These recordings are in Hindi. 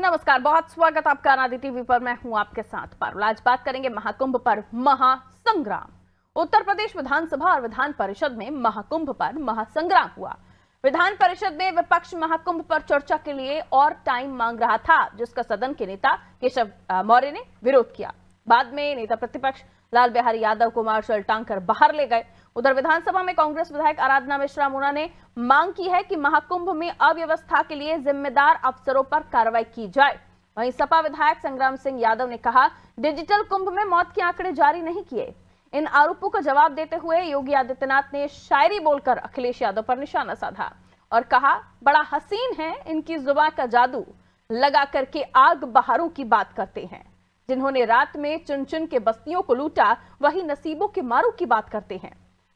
नमस्कार, बहुत स्वागत आपका अनादि टीवी पर। मैं हूं आपके साथ पारुल। आज बात करेंगे महाकुंभ पर महासंग्राम। उत्तर प्रदेश विधानसभा और विधान परिषद में महाकुंभ पर महासंग्राम हुआ। विधान परिषद में विपक्ष महाकुंभ पर चर्चा के लिए और टाइम मांग रहा था, जिसका सदन के नेता केशव मौर्य ने विरोध किया। बाद में नेता प्रतिपक्ष लाल बिहारी यादव को मार्शल टांग कर बाहर ले गए। उधर विधानसभा में कांग्रेस विधायक आराधना मिश्रा मोना ने मांग की है कि महाकुंभ में अव्यवस्था के लिए जिम्मेदार अफसरों पर कार्रवाई की जाए। वहीं सपा विधायक संग्राम सिंह यादव ने कहा, डिजिटल कुंभ में मौत के आंकड़े जारी नहीं किए। इन आरोपों का जवाब देते हुए योगी आदित्यनाथ ने शायरी बोलकर अखिलेश यादव पर निशाना साधा और कहा, बड़ा हसीन है इनकी जुबान का जादू, लगा करके आग बहारों की बात करते हैं। जिन्होंने रात में चुन चुन के बस्तियों को लूटा, वही नसीबों के मारू की बात करते हैं।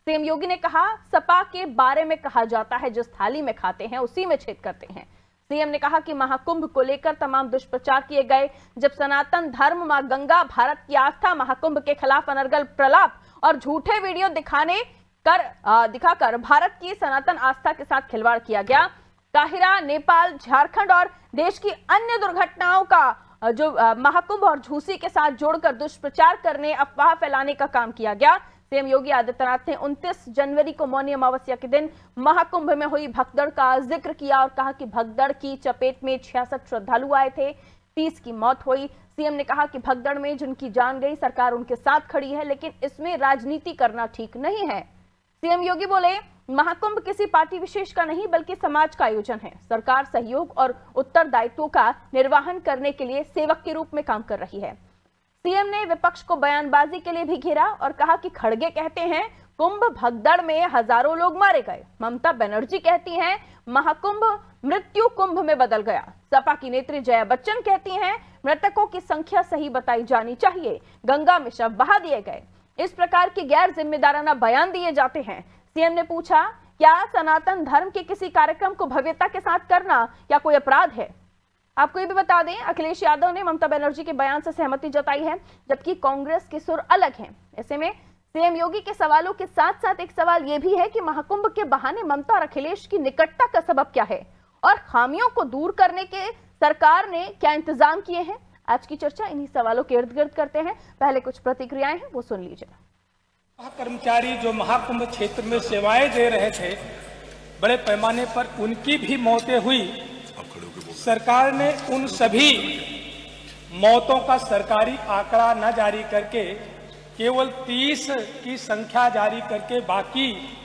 सीएम योगी ने कहा, सपा के बारे में कहा जाता है, जिस थाली में खाते हैं उसी में छेद करते हैं। सीएम ने कहा कि महाकुंभ को लेकर तमाम दुष्प्रचार किए गए। जब सनातन धर्म मां गंगा, भारत की आस्था, महाकुंभ के खिलाफ अनर्गल प्रलाप और झूठे वीडियो दिखाकर भारत की सनातन आस्था के साथ खिलवाड़ किया गया। काहिरा, नेपाल, झारखंड और देश की अन्य दुर्घटनाओं का जो महाकुंभ और झूसी के साथ जोड़कर दुष्प्रचार करने, अफवाह फैलाने का काम किया गया। सीएम योगी आदित्यनाथ ने 29 जनवरी को मौनी अमावस्या के दिन महाकुंभ में हुई भगदड़ का जिक्र किया और कहा कि भगदड़ की चपेट में 66 श्रद्धालु आए थे, 30 की मौत हुई। सीएम ने कहा कि भगदड़ में जिनकी जान गई, सरकार उनके साथ खड़ी है, लेकिन इसमें राजनीति करना ठीक नहीं है। सीएम योगी बोले, महाकुंभ किसी पार्टी विशेष का नहीं बल्कि समाज का आयोजन है। सरकार सहयोग और उत्तरदायित्वों का निर्वहन करने के लिए सेवक के रूप में काम कर रही है। सीएम ने विपक्ष को बयानबाजी के लिए भी घेरा और कहा कि खड़गे कहते हैं कुंभ भगदड़ में हजारों लोग मारे गए। ममता बनर्जी कहती हैं महाकुंभ मृत्यु कुंभ में बदल गया। सपा की नेत्री जया बच्चन कहती हैं मृतकों की संख्या सही बताई जानी चाहिए, गंगा में शव बहा दिए गए। इस प्रकार के गैर जिम्मेदाराना बयान दिए जाते हैं। सीएम ने पूछा, क्या सनातन धर्म के किसी कार्यक्रम को भव्यता के साथ करना या कोई अपराध है? आपको ये भी बता दें, अखिलेश यादव ने ममता बनर्जी के बयान से सहमति जताई है, जबकि कांग्रेस के सुर अलग हैं। ऐसे में सीएम योगी के सवालों के साथ साथ एक सवाल यह भी है कि महाकुंभ के बहाने ममता और अखिलेश की निकटता का सबब क्या है और खामियों को दूर करने के सरकार ने क्या इंतजाम किए हैं। आज की चर्चा इन्हीं सवालों के इर्द गिर्द करते हैं। पहले कुछ प्रतिक्रियाएं हैं, वो सुन लीजिए। कर्मचारी जो महाकुंभ क्षेत्र में सेवाएं दे रहे थे, बड़े पैमाने पर उनकी भी मौतें हुई। सरकार ने उन सभी मौतों का सरकारी आंकड़ा न जारी करके केवल 30 की संख्या जारी करके बाकी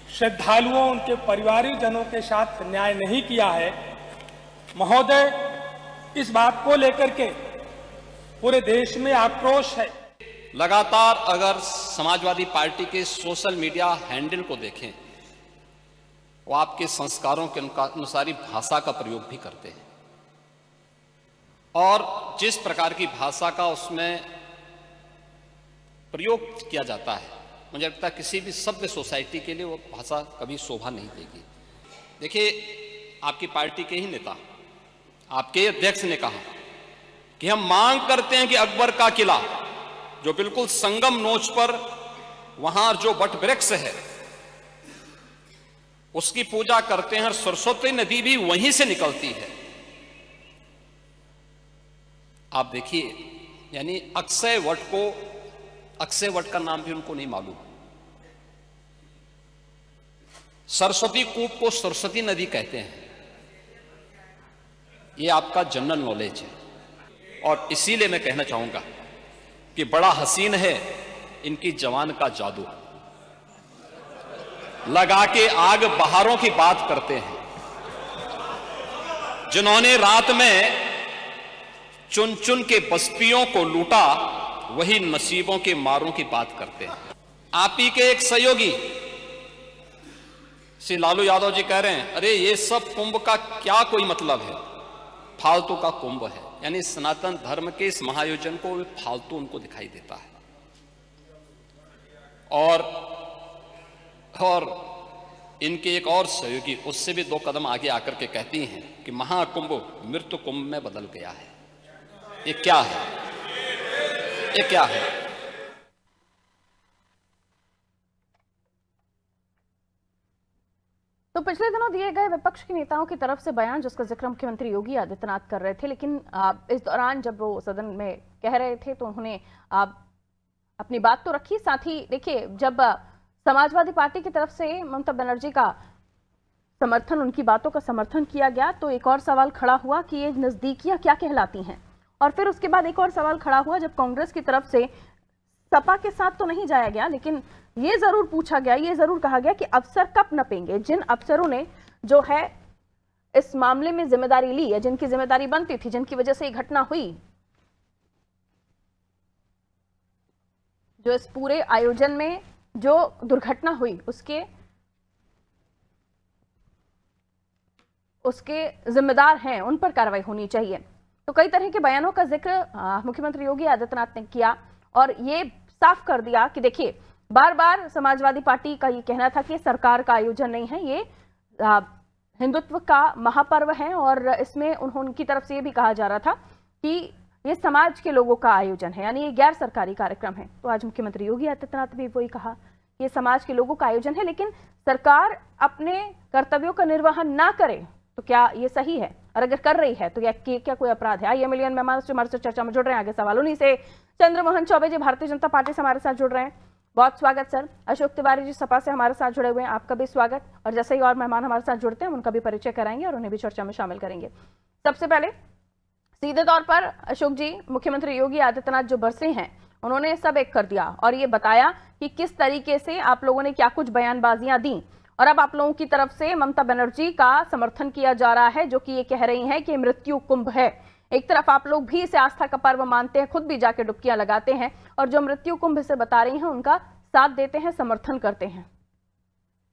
श्रद्धालुओं, उनके परिवारजनों के साथ न्याय नहीं किया है। महोदय, इस बात को लेकर के पूरे देश में आक्रोश है। लगातार अगर समाजवादी पार्टी के सोशल मीडिया हैंडल को देखें, वो आपके संस्कारों के अनुसार ही भाषा का प्रयोग भी करते हैं और जिस प्रकार की भाषा का उसमें प्रयोग किया जाता है, मुझे लगता है किसी भी सभ्य सोसाइटी के लिए वो भाषा कभी शोभा नहीं देगी। देखिए, आपकी पार्टी के ही नेता, आपके अध्यक्ष ने कहा कि हम मांग करते हैं कि अकबर का किला जो बिल्कुल संगम नोच पर वहां जो वट वृक्ष है उसकी पूजा करते हैं और सरस्वती नदी भी वहीं से निकलती है। आप देखिए, यानी अक्षय वट का नाम भी उनको नहीं मालूम। सरस्वती कूप को सरस्वती नदी कहते हैं। ये आपका जनरल नॉलेज है और इसीलिए मैं कहना चाहूंगा कि बड़ा हसीन है इनकी जवान का जादू, लगा के आग बहारों की बात करते हैं। जिन्होंने रात में चुन चुन के बस्तियों को लूटा, वही नसीबों के मारों की बात करते हैं। आप ही के एक सहयोगी श्री लालू यादव जी कह रहे हैं, अरे ये सब कुंभ का क्या कोई मतलब है, फालतू का कुंभ है। यानी सनातन धर्म के इस महायोजन को फालतू उनको दिखाई देता है। और इनके एक और सहयोगी उससे भी 2 कदम आगे आकर के कहती हैं कि महाकुंभ मृत्यु कुंभ में बदल गया है। ये क्या है? ये क्या है? तो पिछले दिनों दिए गए विपक्ष के नेताओं की तरफ से बयान, जिसका जिक्र मुख्यमंत्री योगी आदित्यनाथ कर रहे थे, लेकिन इस दौरान जब वो सदन में कह रहे थे तो उन्होंने अपनी बात तो रखी, साथ ही देखिए जब समाजवादी पार्टी की तरफ से ममता बनर्जी का समर्थन, उनकी बातों का समर्थन किया गया, तो एक और सवाल खड़ा हुआ कि ये नजदीकियां क्या कहलाती हैं। और फिर उसके बाद एक और सवाल खड़ा हुआ जब कांग्रेस की तरफ से सपा के साथ तो नहीं जाया गया, लेकिन ये जरूर पूछा गया, ये जरूर कहा गया कि अफसर कब नपेंगे। जिन अफसरों ने जो है इस मामले में जिम्मेदारी ली या जिनकी जिम्मेदारी बनती थी, जिनकी वजह से ये घटना हुई, जो इस पूरे आयोजन में जो दुर्घटना हुई उसके जिम्मेदार हैं, उन पर कार्रवाई होनी चाहिए। तो कई तरह के बयानों का जिक्र मुख्यमंत्री योगी आदित्यनाथ ने किया और ये साफ कर दिया कि देखिए बार बार समाजवादी पार्टी का ये कहना था कि सरकार का आयोजन नहीं है, ये हिंदुत्व का महापर्व है और इसमें उनकी तरफ से ये भी कहा जा रहा था कि ये समाज के लोगों का आयोजन है, यानी ये गैर सरकारी कार्यक्रम है। तो आज मुख्यमंत्री योगी आदित्यनाथ भी वही कहा, ये समाज के लोगों का आयोजन है, लेकिन सरकार अपने कर्तव्यों का निर्वहन ना करे तो क्या ये सही है? और अगर कर रही है तो क्या कोई अपराध है? आइए मिलियन मेहमान हमारे से चर्चा में जुड़ रहे हैं। आगे सवाल उन्हीं से। चंद्रमोहन चौबे जी भारतीय जनता पार्टी से हमारे साथ जुड़ रहे हैं, बहुत स्वागत सर। अशोक तिवारी जी सपा से हमारे साथ जुड़े हुए हैं, आपका भी स्वागत। और जैसे ही और मेहमान हमारे साथ जुड़ते हैं उनका भी परिचय कराएंगे और उन्हें भी चर्चा में शामिल करेंगे। सबसे पहले सीधे तौर पर अशोक जी, मुख्यमंत्री योगी आदित्यनाथ जो बरसे हैं, उन्होंने सब एक कर दिया और ये बताया कि किस तरीके से आप लोगों ने क्या कुछ बयानबाजियां दी और अब आप लोगों की तरफ से ममता बनर्जी का समर्थन किया जा रहा है, जो कि ये कह रही हैं कि मृत्यु कुंभ है। एक तरफ आप लोग भी इसे आस्था का पर्व मानते हैं, खुद भी जाके डुबकियां लगाते हैं और जो मृत्यु कुंभ से बता रही हैं उनका साथ देते हैं, समर्थन करते हैं।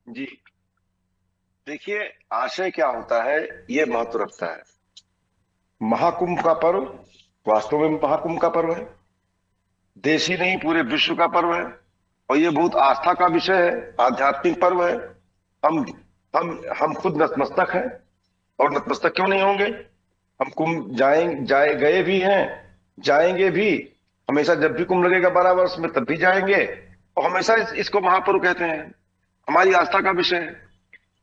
जी देखिए, आशय क्या होता है ये महत्व रखता है। महाकुंभ का पर्व वास्तव में महाकुंभ का पर्व है, देश ही नहीं पूरे विश्व का पर्व है और ये बहुत आस्था का विषय है, आध्यात्मिक पर्व है। हम खुद नतमस्तक हैं और नतमस्तक क्यों नहीं होंगे? हम कुंभ गए भी हैं, जाएंगे भी, हमेशा जब भी कुंभ लगेगा 12 वर्ष में तब भी जाएंगे और हमेशा इसको महापर्व कहते हैं, हमारी आस्था का विषय है।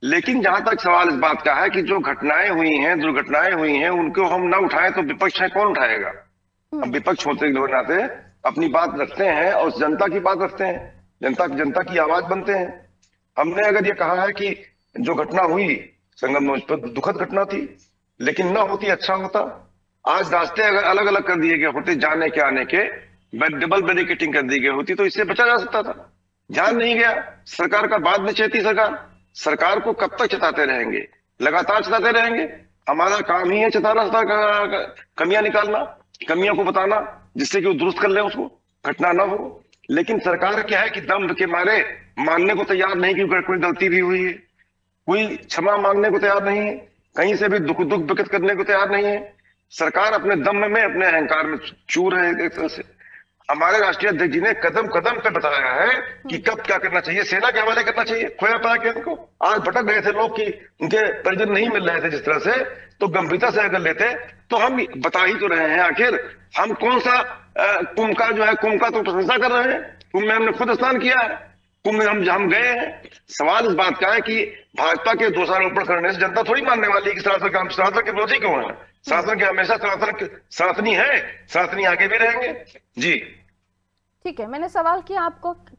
लेकिन जहां तक सवाल इस बात का है कि जो घटनाएं हुई हैं, दुर्घटनाएं हुई हैं, उनको हम ना उठाएं तो विपक्ष है कौन उठाएगा? हम विपक्ष होते के नाते अपनी बात रखते हैं और जनता की बात रखते हैं, जनता की आवाज बनते हैं। हमने अगर ये कहा है कि जो घटना हुई संगमनोज पर दुखद घटना थी, लेकिन ना होती अच्छा होता। आज रास्ते अगर अलग अलग कर दिए गए होते, जाने के आने के डबल बैरिकेडिंग कर दी गई होती तो इससे बचा जा सकता था। ध्यान नहीं गया सरकार का, बाद में चेती सरकार को कब तक चताते रहेंगे? लगातार चताते रहेंगे। हमारा काम ही है चताना, कमियां निकालना, कमियों को बताना, जिससे कि वो दुरुस्त कर ले, उसको घटना ना हो। लेकिन सरकार क्या है कि दम के मारे मानने को तैयार नहीं कि कोई गलती भी हुई है, कोई क्षमा मांगने को तैयार नहीं है, कहीं से भी दुख व्यक्त करने को तैयार नहीं है। सरकार अपने दम में, अपने अहंकार में चूर है एक तरह से। हमारे राष्ट्रीय अध्यक्ष जी ने कदम कदम पे बताया है कि कब क्या करना चाहिए, सेना के हवाले करना चाहिए, खोया पाया के उनको। आज भटक गए थे लोग कि उनके परिजन नहीं मिल रहे थे जिस तरह से, तो गंभीरता से अगर लेते तो हम बता ही तो रहे हैं। आखिर हम कौन सा कुंभ का तो प्रशंसा कर रहे हैं, कुंभ में हमने खुद स्नान किया है, कुंभ में हम गए हैं। सवाल इस बात का है कि भाजपा के दोषारोपण करने से जनता थोड़ी मानने वाली है कि सनातन के विरोधी क्यों है? सनातन के हमेशा सनातनी है, सनातनी आगे भी रहेंगे। जी ठीक है, मैंने सवाल किया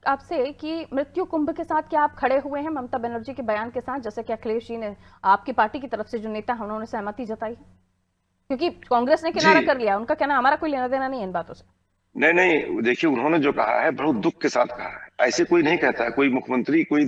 आपसे कि मृत्यु कुंभ के साथ क्या आप खड़े हुए हैं ममता बनर्जी के बयान के साथ, जैसे कि अखिलेश जी ने आपकी पार्टी की तरफ से जो नेता है उन्होंने सहमति जताई है? क्योंकि कांग्रेस ने किनारा कर लिया, उनका कहना हमारा कोई लेना देना नहीं है इन बातों से। नहीं, देखिए उन्होंने जो कहा है बहुत दुख के साथ कहा है। ऐसे कोई नहीं कहता है, कोई मुख्यमंत्री, कोई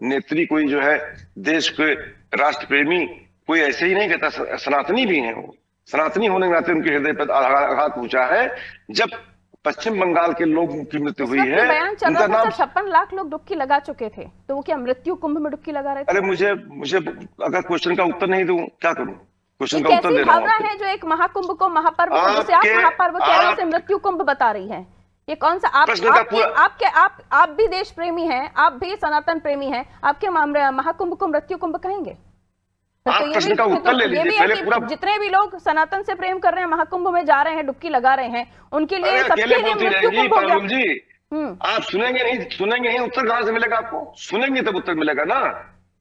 नेत्री, कोई जो है देश के राष्ट्र प्रेमी, कोई ऐसे ही नहीं कहता। सनातनी भी हैं वो, सनातनी होने के नाते उनके हृदय पर आघात पहुंचा है। जब पश्चिम बंगाल के लोगों की मृत्यु हुई है, बयान चल रहा था 56 लाख लोग डुबकी लगा चुके थे, तो वो क्या मृत्यु कुंभ में डुबकी लगा रहे थे? अरे मुझे अगर क्वेश्चन का उत्तर नहीं दूं क्या करूं? क्वेश्चन का उत्तर दे रहा हूं। है जो एक महाकुंभ को महापर्व, जिसे आप महापर्व कह रहे हैं, उसे मृत्यु कुंभ बता रही है, ये कौन सा? आप भी देश प्रेमी हैं, आप भी सनातन प्रेमी हैं, आपके महाकुंभ को मृत्यु कुंभ कहेंगे? तो प्रश्न का उत्तर ले लीजिए पहले पूरा। जितने भी लोग सनातन से प्रेम कर रहे हैं, महाकुंभ में जा रहे हैं, डुबकी लगा रहे हैं, उनके लिए सबके लिए मृत्यु कुंभ हो गया। जी आप सुनेंगे नहीं उत्तर कहां से मिलेगा? आपको सुनेंगे तब उत्तर मिलेगा ना।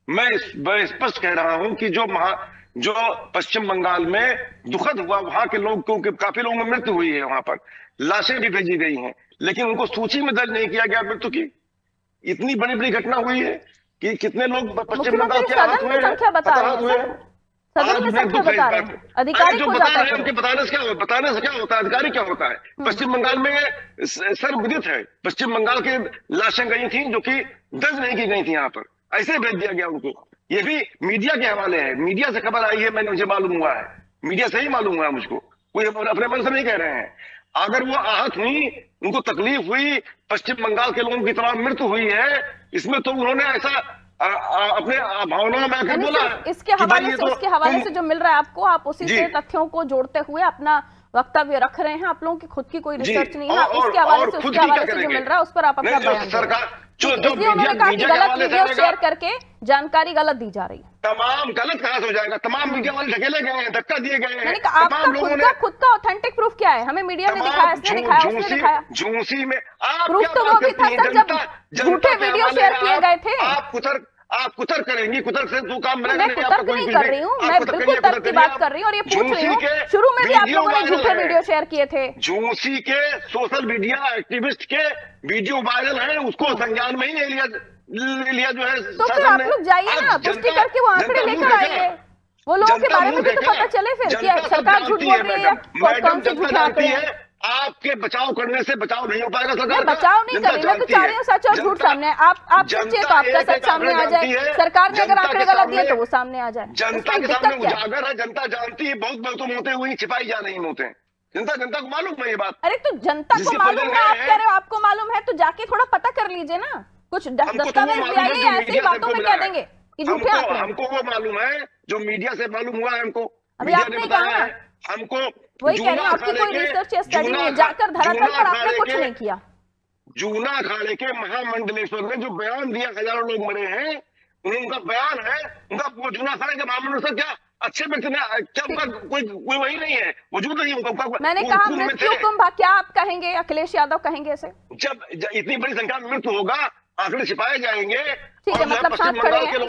मैं स्पष्ट कह रहा हूं कि जो पश्चिम बंगाल में दुखद हुआ, वहां के लोग, क्योंकि काफी लोगों में मृत्यु हुई है, वहां पर लाशें भी भेजी गई हैं, लेकिन उनको सूची में दर्ज नहीं किया गया मृत्यु की। इतनी बड़ी बड़ी घटना हुई है कि कितने लोग पश्चिम बंगाल के आहत हुए हैं, हताहत हुए हैं। सदन में संख्या बता रहे हैं, अधिकारी जो बता रहे हैं उनके बताने से क्या होता है, अधिकारी क्या होता है। पश्चिम बंगाल में सर्वविदित है, पश्चिम बंगाल की लाशें गई थी जो कि दर्ज नहीं की गई थी, यहाँ पर ऐसे भेज दिया गया उनको। ये भी मीडिया के हवाले है, मीडिया से खबर आई है, मुझे मालूम हुआ है, मीडिया से ही मालूम हुआ मुझको, कोई अपने मन से नहीं कह रहे हैं। अगर वो आहत हुई, उनको तकलीफ हुई, पश्चिम बंगाल के लोगों की तरह मृत्यु हुई है, इसमें तो उन्होंने ऐसा अपने भावनाओं में आकर बोला। इसके हवाले से, उसके हवाले से जो मिल रहा है आपको, आप उसी से तथ्यों को जोड़ते हुए अपना वक्तव्य रख रहे हैं। आप लोगों की खुद की कोई रिसर्च नहीं है, इसके हवाले से, उसके हवाले से जो मिल रहा है उस पर आप अपना बयान दें। इसलिए उन्होंने कहा कि गलत वीडियो शेयर करके जानकारी गलत दी जा रही है। तमाम गलत कहां से हो जाएगा, तमाम मीडिया वाले ढकेले गए हैं, धक्का दिए गए हैं। आपका खुद का ऑथेंटिक प्रूफ क्या है? हमें मीडिया ने दिखाया, इसने दिखाया, उसने दिखाया। झूसी में प्रूफ तो वो भी था सर, जब झूठे वीडियो शेयर किए गए थे। आप कुतर करेंगी, कुतर से तो काम मैं कुतर्क नहीं कर रही हूँ, मैं बिल्कुल तर्क की बात कर रही हूँ और ये पूछ रही हूँ, शुरू में भी आप लोगों ने झूठे वीडियो शेयर किए थे। झूसी के सोशल मीडिया एक्टिविस्ट के वीडियो वायरल है, उसको संज्ञान में ही नहीं लिया जो है। तो फिर आप लोग जाइए ना, पुष्टि करके वो आंकड़े लेकर आइए, वो लोगों के बारे में भी तो पता चले फिर कि सरकार झूठ बोल रही है या कौन से झूठे आंकड़े हैं। आपके बचाव करने से बचाव नहीं हो पाएगा सरकार। बचाव नहीं कर रही, मैं तो चाह रही हूँ सच और झूठ सामने। आप सोचिए तो आपका सच सामने आ जाए, सरकार ने अगर आंकड़े गलत दिए तो वो सामने आ जाए। जनता के सामने उजागर है, जनता जानती है, बहुत बहुत मौतें हुई, छिपाई जा रही मौतें, जनता को मालूम है ये बात। अरे तो जनता को मालूम है, आप कह रहे हो आपको मालूम है, तो जाके थोड़ा पता कर लीजिए ना, कुछ दस्तावेज ले आइए, ऐसी बातों में कह देंगे कि झूठे आंकड़े। हमको वो मालूम है जो मीडिया से मालूम हुआ है, हमको अभी आपने कहा है, हमको वही कह रहे हैं, आपकी कोई रिसर्च या स्टडी नहीं, जाकर धरातल पर आपने कुछ नहीं किया। जूना अखाड़े के महामंडलेश्वर ने जो बयान दिया, हजारों लोग मरे हैं, उनका बयान है, उनका वो जूना अखाड़े के महामंडलेश्वर क्या अच्छे व्यक्ति ने, क्या उनका कोई वही नहीं है, वजूद नहीं उनका। मैंने कहा मृत्यु कुंभ, क्या आप कहेंगे, अखिलेश यादव कहेंगे इसे? जब इतनी बड़ी संख्या में मृत्यु होगा, आंकड़े छिपाए जाएंगे। ठीक है, मतलब साथ खड़े हैं,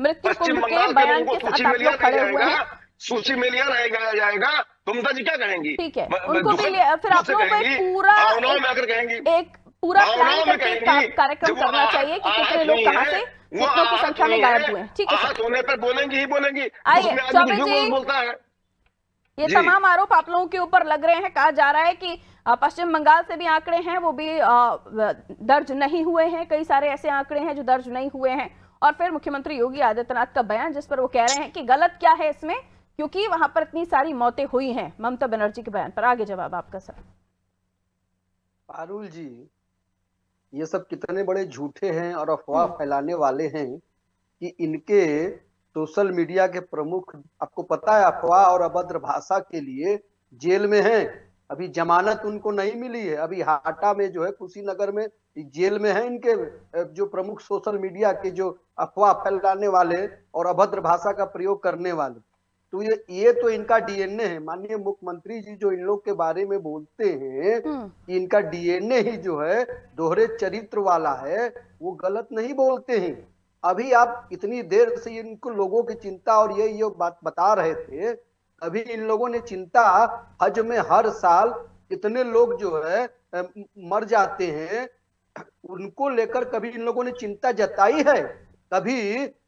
मृत्यु कुंभ के बयान के साथ आप लोग खड़े हुए हैं, सूची में लिया जाएगा, तो ममता जी क्या कहेंगे? ठीक है, उनको भी फिर आप लोगों को एक पूरा प्लान करके कार्यक्रम करना चाहिए कि कितने लोग कहां से कितनों की संख्या में गायब हुए हैं। ठीक है, होने पर बोलेंगी ही बोलेंगी। आइए चौबे जी, बोलता है ये तमाम आरोप आप लोगों के ऊपर लग रहे हैं। कहा जा रहा है कि पश्चिम बंगाल से भी आंकड़े हैं, वो भी दर्ज नहीं हुए हैं, कई सारे ऐसे आंकड़े हैं जो दर्ज नहीं हुए हैं। और फिर मुख्यमंत्री योगी आदित्यनाथ का बयान, जिस पर वो कह रहे हैं कि गलत क्या है इसमें, क्योंकि वहां पर इतनी सारी मौतें हुई हैं। ममता बनर्जी के बयान पर आगे जवाब आपका सर। पारुल जी, ये सब कितने बड़े झूठे हैं और अफवाह फैलाने वाले हैं कि इनके सोशल मीडिया के प्रमुख, आपको पता है, अफवाह और अभद्र भाषा के लिए जेल में हैं। अभी जमानत उनको नहीं मिली है, अभी हाटा में जो है, कुशीनगर में जेल में है इनके जो प्रमुख सोशल मीडिया के जो अफवाह फैलाने वाले और अभद्र भाषा का प्रयोग करने वाले। तो ये तो इनका डीएनए है। माननीय मुख्यमंत्री जी जो इन लोग के बारे में बोलते हैं कि इनका डीएनए ही जो है दोहरे चरित्र वाला है, वो गलत नहीं बोलते हैं। अभी आप इतनी देर से इनको लोगों की चिंता और ये बात बता रहे थे, अभी इन लोगों ने चिंता, हज में हर साल कितने लोग जो है मर जाते हैं, उनको लेकर कभी इन लोगों ने चिंता जताई है? कभी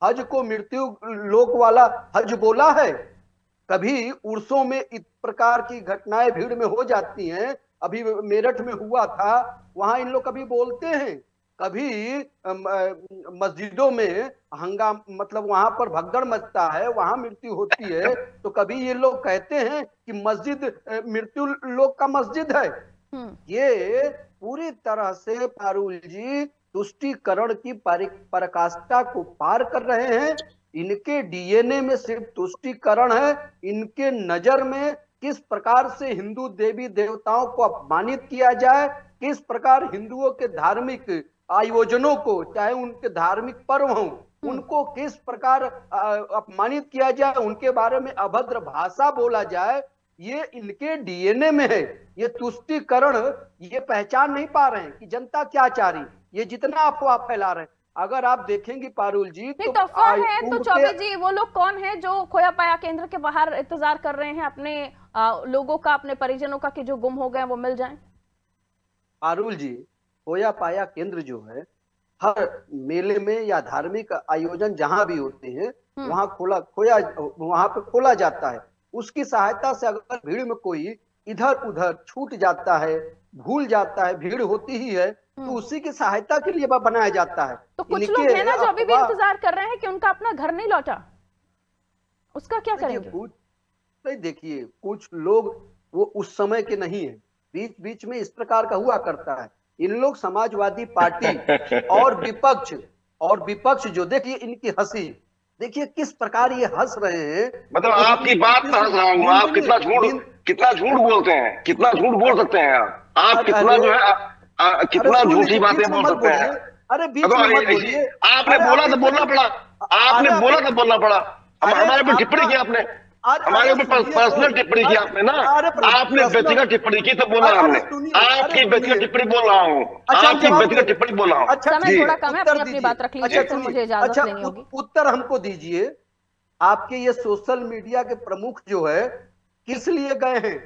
हज को मृत्यु लोक वाला हज बोला है? कभी उर्सों में इस प्रकार की घटनाएं भीड़ में हो जाती हैं, अभी मेरठ में हुआ था, वहां इन लोग कभी बोलते हैं? कभी मस्जिदों में हंगाम, मतलब वहां पर भगदड़ मचता है, वहां मृत्यु होती है, तो कभी ये लोग कहते हैं कि मस्जिद मृत्यु लोक का मस्जिद है? ये पूरी तरह से पारुल जी तुष्टीकरण की पराकाष्ठा को पार कर रहे हैं। इनके डीएनए में सिर्फ तुष्टीकरण है। इनके नजर में किस प्रकार से हिंदू देवी देवताओं को अपमानित किया जाए, किस प्रकार हिंदुओं के धार्मिक आयोजनों को, चाहे उनके धार्मिक पर्व हों, उनको किस प्रकार अपमानित किया जाए, उनके बारे में अभद्र भाषा बोला जाए, ये इनके डीएनए में है। ये तुष्टीकरण ये पहचान नहीं पा रहे हैं कि जनता क्या चाह रही। ये जितना अफवाह फैला रहे हैं, अगर आप देखेंगे पारुल जी नहीं तो अफवाह है तो चौबे जी वो लोग कौन है जो खोया पाया केंद्र के बाहर इंतजार कर रहे हैं अपने लोगों का, अपने परिजनों का कि जो गुम हो गए वो मिल जाएं? पारुल जी, खोया पाया केंद्र जो है हर मेले में या धार्मिक आयोजन जहां भी होते हैं वहां वहां पे खोला जाता है। उसकी सहायता से अगर भीड़ में कोई इधर उधर छूट जाता है, भूल जाता है, भीड़ होती ही है, तो उसी की सहायता के लिए बनाया जाता है। तो कुछ लोग हैं ना जो अभी भी इंतजार कर रहे हैं कि उनका अपना घर नहीं लौटा, उसका क्या करेंगे? नहीं देखिए, कुछ लोग वो उस समय के नहीं है, बीच बीच में इस प्रकार का हुआ करता है। इन लोग समाजवादी पार्टी और विपक्ष जो देखिए इनकी हंसी, देखिए किस प्रकार ये हंस रहे हैं। मतलब आपकी बात में हंस रहा हूँ। आप कितना झूठ बोलते हैं, कितना झूठ बोल सकते हैं आप कितना जो है कितना झूठी बातें बोल सकते हैं। अरे बीच में मत बोलिए। आपने बोला तो बोलना पड़ा, आपने बोला तो बोलना पड़ा। हमारे ऊपर टिप्पणी की आपने, हमारे ऊपर पर्सनल टिप्पणी की आपने ना, आपने व्यक्तिगत टिप्पणी की तो बोला हमने। आपकी व्यक्तिगत टिप्पणी बोल रहा हूँ, आपकी व्यक्तिगत टिप्पणी बोल रहा हूँ। समय थोड़ा कम है, अपनी बात रख लीजिए, तो मुझे इजाजत लेनी होगी। उत्तर हमको दीजिए, आपके ये सोशल मीडिया के प्रमुख जो है किस लिए गए हैं?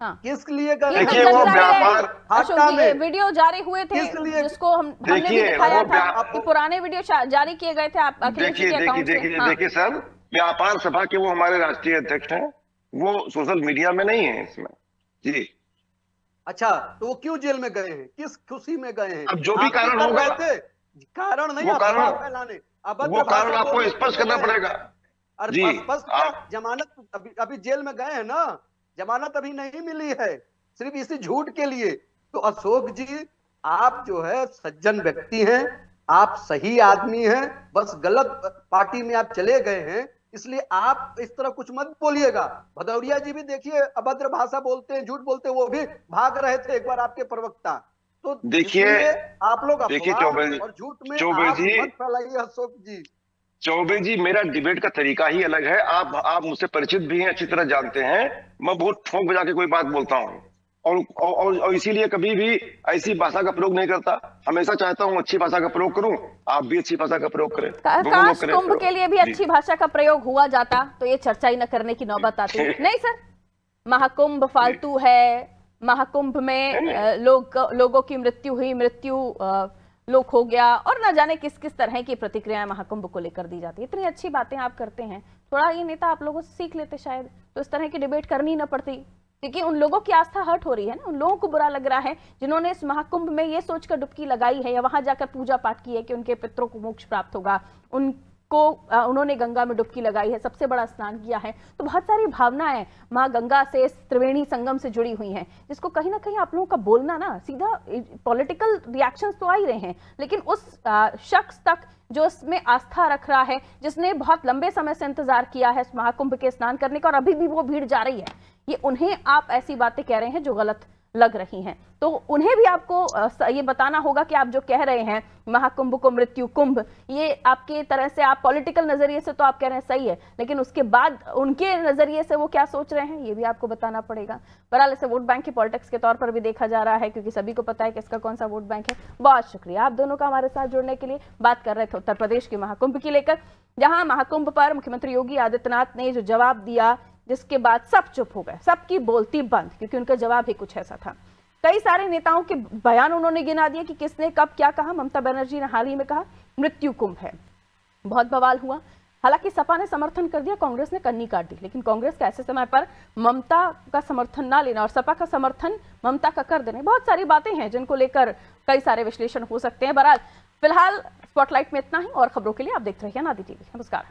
हाँ। किस लिए गए? देखिए वो व्यापार वीडियो जारी हुए थे जिसको हमने भी दिखाया था, आपके पुराने वीडियो जारी किए गए थे आप अखिलेश जी के अकाउंट से। देखिए सर, व्यापार सभा के वो हमारे राष्ट्रीय अध्यक्ष हैं, वो सोशल मीडिया में नहीं है इसमें जी। अच्छा, तो वो क्यों जेल में गए हैं, किस खुशी में गए हैं? अब जो भी कारण होगा, कारण नहीं, वो कारण आपको स्पष्ट करना पड़ेगा। जमानत अभी जेल में गए हैं ना, जमानत अभी नहीं मिली है, सिर्फ इसी झूठ के लिए। तो अशोक जी, आप जो है सज्जन व्यक्ति हैं, आप सही आदमी हैं, बस गलत पार्टी में आप चले गए हैं, इसलिए आप इस तरह कुछ मत बोलिएगा। भदौरिया जी भी देखिए अभद्र भाषा बोलते हैं, झूठ बोलते हैं, वो भी भाग रहे थे एक बार आपके प्रवक्ता। तो देखिए आप लोग देखिए चौबे और झूठ में जी, मत फैलाइए अशोक जी। चौबे जी, मेरा डिबेट का तरीका ही अलग है। आप मुझसे परिचित भी हैं, अच्छी तरह जानते हैं, मैं बहुत ठोक बजा के कोई बात बोलता हूँ और इसीलिए कभी भी ऐसी भाषा का प्रयोग नहीं करता। हमेशा चाहता हूँ अच्छी भाषा का प्रयोग करूं, आप भी अच्छी भाषा का प्रयोग करें। काश कुंभ के लिए भी अच्छी भाषा का प्रयोग हुआ जाता तो ये चर्चा ही न करने की नौबत आती। नहीं सर, महाकुंभ फालतू है, महाकुंभ में लोगों की मृत्यु हुई, लोक हो गया, और न जाने किस किस तरह की प्रतिक्रियाएं महाकुंभ को लेकर दी जाती है। इतनी अच्छी बातें आप करते हैं, थोड़ा ये नेता आप लोगों से सीख लेते शायद, तो इस तरह की डिबेट करनी न पड़ती। क्योंकि उन लोगों की आस्था हर्ट हो रही है ना, उन लोगों को बुरा लग रहा है जिन्होंने इस महाकुंभ में ये सोचकर डुबकी लगाई है या वहां जाकर पूजा पाठ की है कि उनके पितरों को मोक्ष प्राप्त होगा, उन्होंने गंगा में डुबकी लगाई है, सबसे बड़ा स्नान किया है। तो बहुत सारी भावनाएं माँ गंगा से, त्रिवेणी संगम से जुड़ी हुई हैं, जिसको कहीं ना कहीं आप लोगों का बोलना ना सीधा पॉलिटिकल रिएक्शंस तो आ ही रहे हैं, लेकिन उस शख्स तक जो इसमें आस्था रख रहा है, जिसने बहुत लंबे समय से इंतजार किया है इस महाकुंभ के स्नान करने का और अभी भी वो भीड़ जा रही है, ये उन्हें आप ऐसी बातें कह रहे हैं जो गलत लग रही हैं। तो उन्हें भी आपको ये बताना होगा कि आप जो कह रहे हैं महाकुंभ को मृत्यु कुंभ, ये आपके तरह से आप पॉलिटिकल नजरिए से तो आप कह रहे हैं सही है, लेकिन उसके बाद उनके नजरिए से वो क्या सोच रहे हैं ये भी आपको बताना पड़ेगा। बहरहाल इसे वोट बैंक की पॉलिटिक्स के तौर पर भी देखा जा रहा है, क्योंकि सभी को पता है कि इसका कौन सा वोट बैंक है। बहुत शुक्रिया आप दोनों का हमारे साथ जुड़ने के लिए। बात कर रहे थे उत्तर प्रदेश के महाकुंभ की लेकर, जहां महाकुंभ पर मुख्यमंत्री योगी आदित्यनाथ ने जो जवाब दिया, जिसके बाद सब चुप हो गए, सबकी बोलती बंद, क्योंकि उनका जवाब ही कुछ ऐसा था। कई सारे नेताओं के बयान उन्होंने गिना दिए कि किसने कब क्या कहा। ममता बनर्जी ने हाल ही में कहा मृत्यु कुंभ है, बहुत बवाल हुआ। हालांकि सपा ने समर्थन कर दिया, कांग्रेस ने कन्नी काट दी, लेकिन कांग्रेस का ऐसे समय पर ममता का समर्थन ना लेना और सपा का समर्थन ममता का कर देना, बहुत सारी बातें हैं जिनको लेकर कई सारे विश्लेषण हो सकते हैं। बहरहाल फिलहाल स्पॉटलाइट में इतना ही, और खबरों के लिए आप देखते रहिए नादी टीवी। नमस्कार।